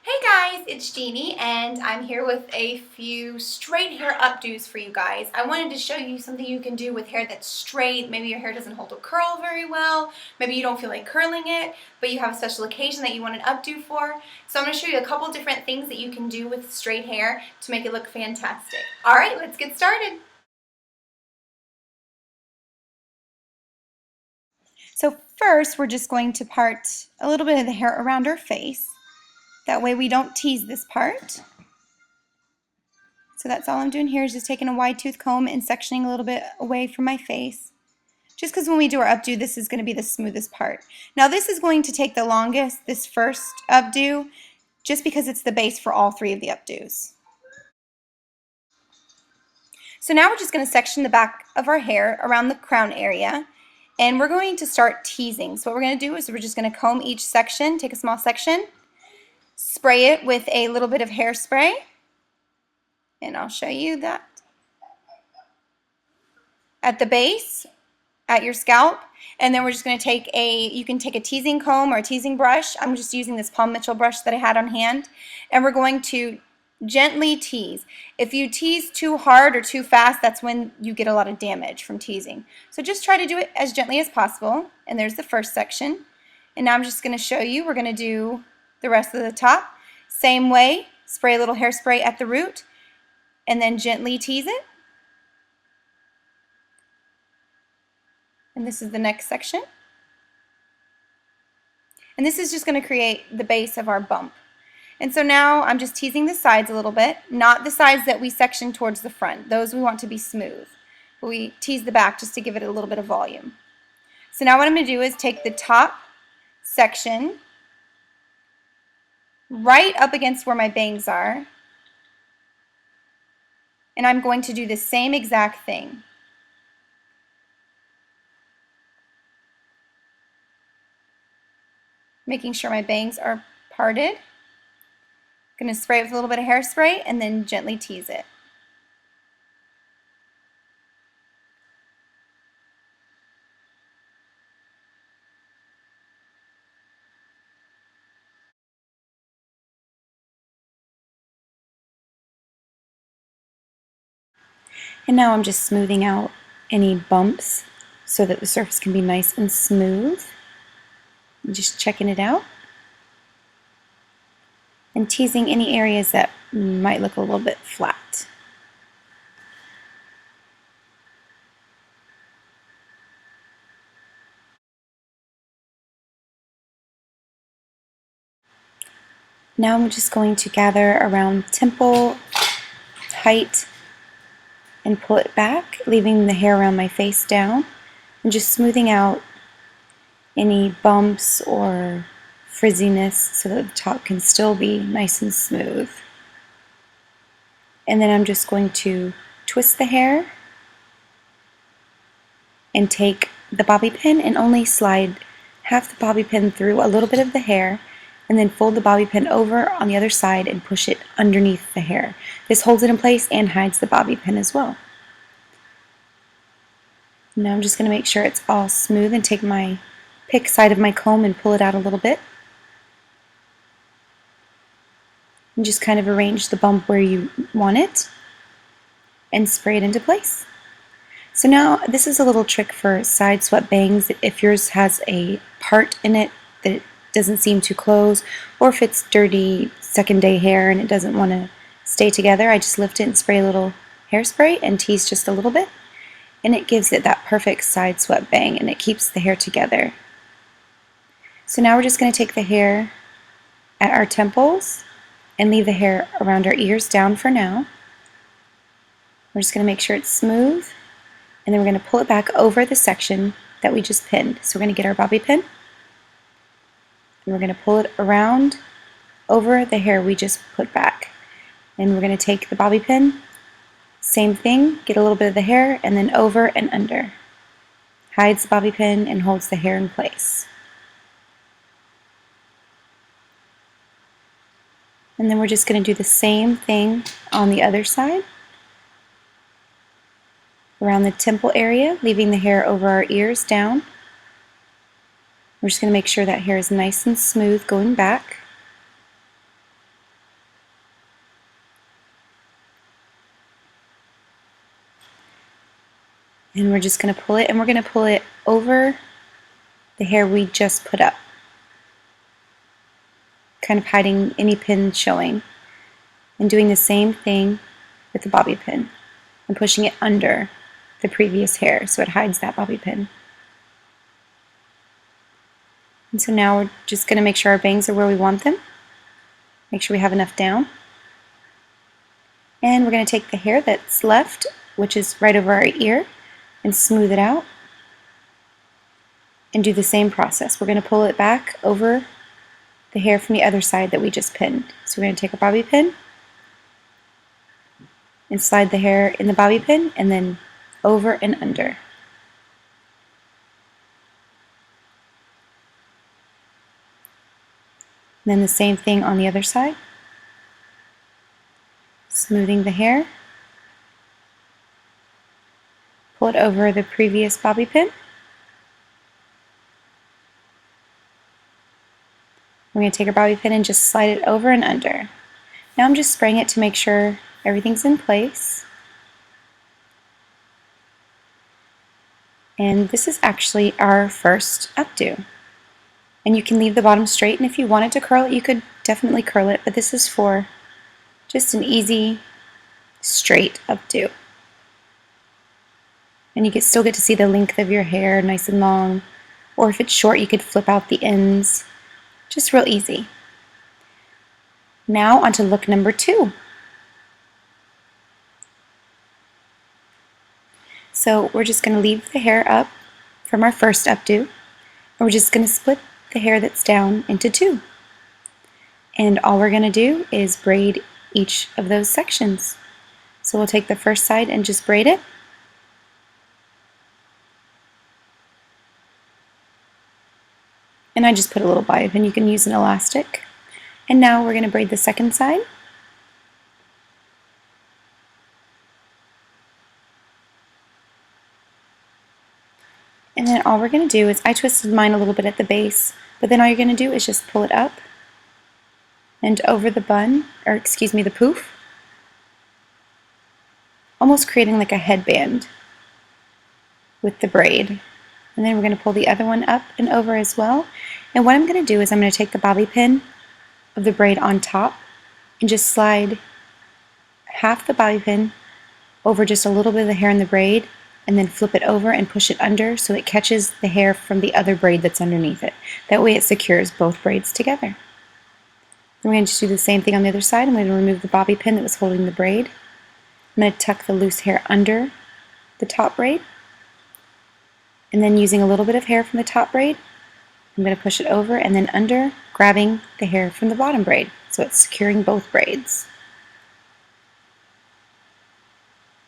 Hey guys, it's Jeannie and I'm here with a few straight hair updos for you guys. I wanted to show you something you can do with hair that's straight. Maybe your hair doesn't hold a curl very well. Maybe you don't feel like curling it, but you have a special occasion that you want an updo for. So I'm going to show you a couple different things that you can do with straight hair to make it look fantastic. Alright, let's get started. So first we're just going to part a little bit of the hair around our face. That way we don't tease this part. So that's all I'm doing here is just taking a wide tooth comb and sectioning a little bit away from my face. Just because when we do our updo, this is going to be the smoothest part. Now this is going to take the longest, this first updo, just because it's the base for all three of the updos. So now we're just going to section the back of our hair around the crown area, and we're going to start teasing. So what we're going to do is we're just going to comb each section, take a small section, spray it with a little bit of hairspray, and I'll show you that. At the base, at your scalp, and then we're just going to take you can take a teasing comb or a teasing brush. I'm just using this Palm Mitchell brush that I had on hand, and we're going to gently tease. If you tease too hard or too fast, that's when you get a lot of damage from teasing. So just try to do it as gently as possible. And there's the first section. And now I'm just going to show you, we're going to do the rest of the top. Same way, spray a little hairspray at the root, and then gently tease it. And this is the next section. And this is just going to create the base of our bump. And so now I'm just teasing the sides a little bit, not the sides that we section towards the front. Those we want to be smooth. But we tease the back just to give it a little bit of volume. So now what I'm going to do is take the top section right up against where my bangs are, and I'm going to do the same exact thing. Making sure my bangs are parted. I'm going to spray it with a little bit of hairspray and then gently tease it. And now I'm just smoothing out any bumps so that the surface can be nice and smooth. I'm just checking it out. And teasing any areas that might look a little bit flat. Now I'm just going to gather around temple, tight, and pull it back, leaving the hair around my face down, and just smoothing out any bumps or frizziness so that the top can still be nice and smooth. And then I'm just going to twist the hair and take the bobby pin and only slide half the bobby pin through a little bit of the hair, and then fold the bobby pin over on the other side and push it underneath the hair. This holds it in place and hides the bobby pin as well. Now I'm just going to make sure it's all smooth and take my pick side of my comb and pull it out a little bit. And just kind of arrange the bump where you want it and spray it into place. So now this is a little trick for side swept bangs. If yours has a part in it that it doesn't seem to close, or if it's dirty second day hair and it doesn't want to stay together, I just lift it and spray a little hairspray and tease just a little bit, and it gives it that perfect side swept bang and it keeps the hair together. So now we're just going to take the hair at our temples and leave the hair around our ears down for now. We're just going to make sure it's smooth, and then we're going to pull it back over the section that we just pinned. So we're going to get our bobby pin, and we're going to pull it around over the hair we just put back. And we're going to take the bobby pin, same thing, get a little bit of the hair, and then over and under. Hides the bobby pin and holds the hair in place. And then we're just going to do the same thing on the other side. Around the temple area, leaving the hair over our ears down. We're just going to make sure that hair is nice and smooth going back. And we're just going to pull it, and we're going to pull it over the hair we just put up, kind of hiding any pin showing. And doing the same thing with the bobby pin and pushing it under the previous hair so it hides that bobby pin. And so now we're just going to make sure our bangs are where we want them. Make sure we have enough down. And we're going to take the hair that's left, which is right over our ear, and smooth it out. And do the same process. We're going to pull it back over the hair from the other side that we just pinned. So we're going to take a bobby pin and slide the hair in the bobby pin and then over and under. And then the same thing on the other side. Smoothing the hair. Pull it over the previous bobby pin. We're going to take our bobby pin and just slide it over and under. Now I'm just spraying it to make sure everything's in place. And this is actually our first updo. And you can leave the bottom straight, and if you wanted to curl it, you could definitely curl it, but this is for just an easy, straight updo. And you still get to see the length of your hair nice and long, or if it's short, you could flip out the ends. Just real easy. Now onto look number 2. So we're just going to leave the hair up from our first updo, and we're just going to split the hair that's down into 2. And all we're going to do is braid each of those sections. So we'll take the first side and just braid it. And I just put a little bobby pin. You can use an elastic. And now we're going to braid the second side. And then all we're going to do is, I twisted mine a little bit at the base, but then all you're going to do is just pull it up and over the bun, or excuse me, the poof, almost creating like a headband with the braid. And then we're going to pull the other one up and over as well. And what I'm going to do is I'm going to take the bobby pin of the braid on top and just slide half the bobby pin over just a little bit of the hair in the braid, and then flip it over and push it under so it catches the hair from the other braid that's underneath it. That way it secures both braids together. Then we're going to just do the same thing on the other side. I'm going to remove the bobby pin that was holding the braid. I'm going to tuck the loose hair under the top braid. And then using a little bit of hair from the top braid, I'm going to push it over and then under, grabbing the hair from the bottom braid. So it's securing both braids.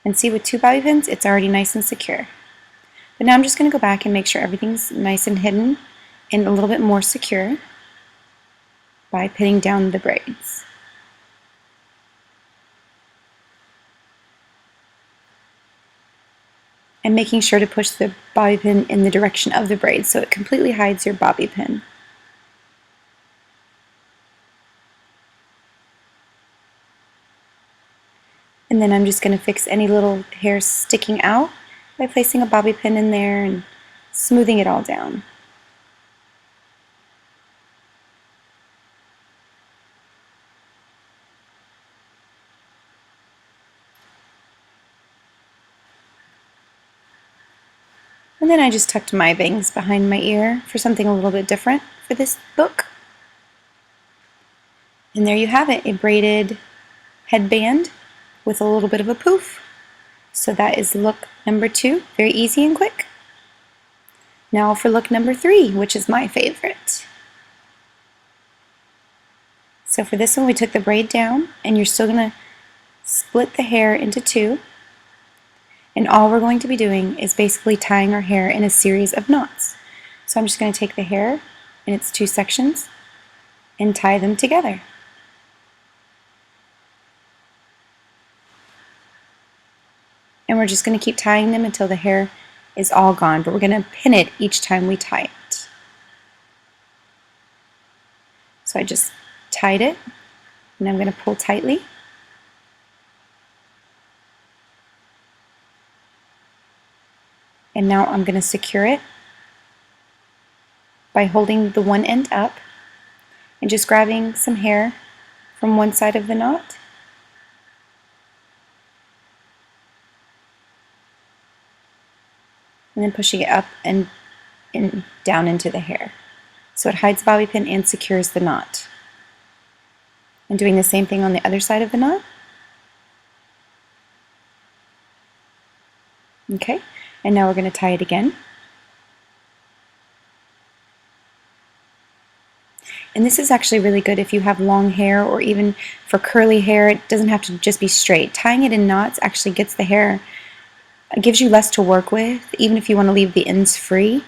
And see, with 2 bobby pins, it's already nice and secure. But now I'm just going to go back and make sure everything's nice and hidden and a little bit more secure by pinning down the braids. And making sure to push the bobby pin in the direction of the braid so it completely hides your bobby pin. And then I'm just going to fix any little hairs sticking out by placing a bobby pin in there and smoothing it all down. And then I just tucked my bangs behind my ear for something a little bit different for this look. And there you have it, a braided headband with a little bit of a poof. So that is look number 2, very easy and quick. Now for look number 3, which is my favorite. So for this one, we took the braid down, and you're still going to split the hair into 2. And all we're going to be doing is basically tying our hair in a series of knots. So I'm just going to take the hair in its 2 sections and tie them together. And we're just going to keep tying them until the hair is all gone, but we're going to pin it each time we tie it. So I just tied it, and I'm going to pull tightly. And now I'm going to secure it by holding the one end up and just grabbing some hair from one side of the knot and then pushing it up and down into the hair. So it hides the bobby pin and secures the knot. And doing the same thing on the other side of the knot. Okay, and now we're going to tie it again. And this is actually really good if you have long hair, or even for curly hair. It doesn't have to just be straight. Tying it in knots actually gets the hair, it gives you less to work with, even if you want to leave the ends free.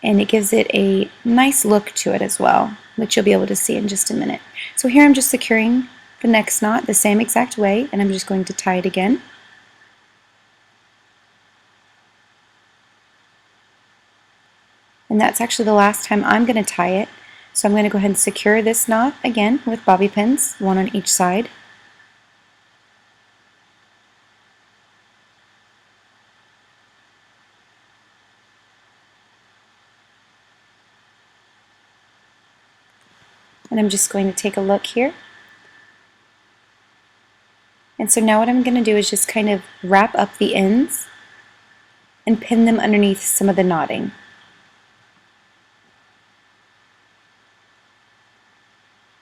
And it gives it a nice look to it as well, which you'll be able to see in just a minute. So here I'm just securing the next knot the same exact way, and I'm just going to tie it again. And that's actually the last time I'm going to tie it. So I'm going to go ahead and secure this knot again with bobby pins, one on each side. And I'm just going to take a look here. And so now what I'm going to do is just kind of wrap up the ends and pin them underneath some of the knotting.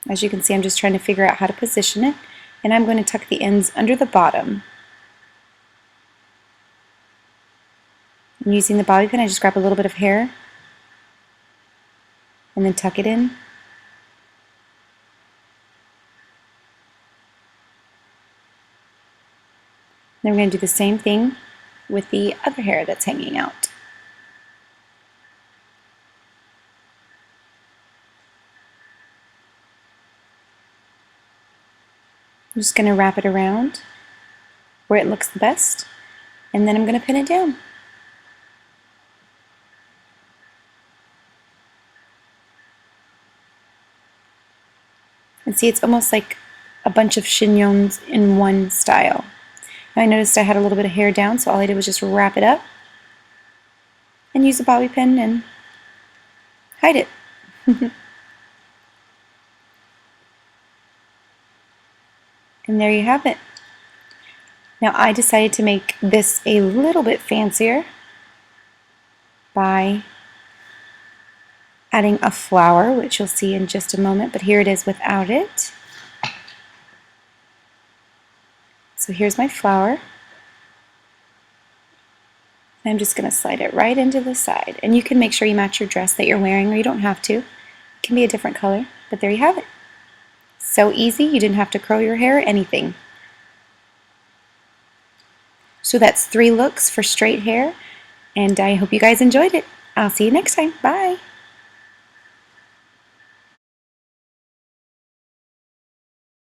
As you can see, I'm just trying to figure out how to position it, and I'm going to tuck the ends under the bottom. And using the bobby pin, I just grab a little bit of hair and then tuck it in. Then we're going to do the same thing with the other hair that's hanging out. I'm just going to wrap it around where it looks the best, and then I'm going to pin it down. And see, it's almost like a bunch of chignons in one style. Now I noticed I had a little bit of hair down, so all I did was just wrap it up and use a bobby pin and hide it. And there you have it. Now I decided to make this a little bit fancier by adding a flower, which you'll see in just a moment, but here it is without it. So here's my flower. I'm just going to slide it right into the side. And you can make sure you match your dress that you're wearing, or you don't have to. It can be a different color, but there you have it. So easy, you didn't have to curl your hair or anything. So that's 3 looks for straight hair, and I hope you guys enjoyed it. I'll see you next time. Bye!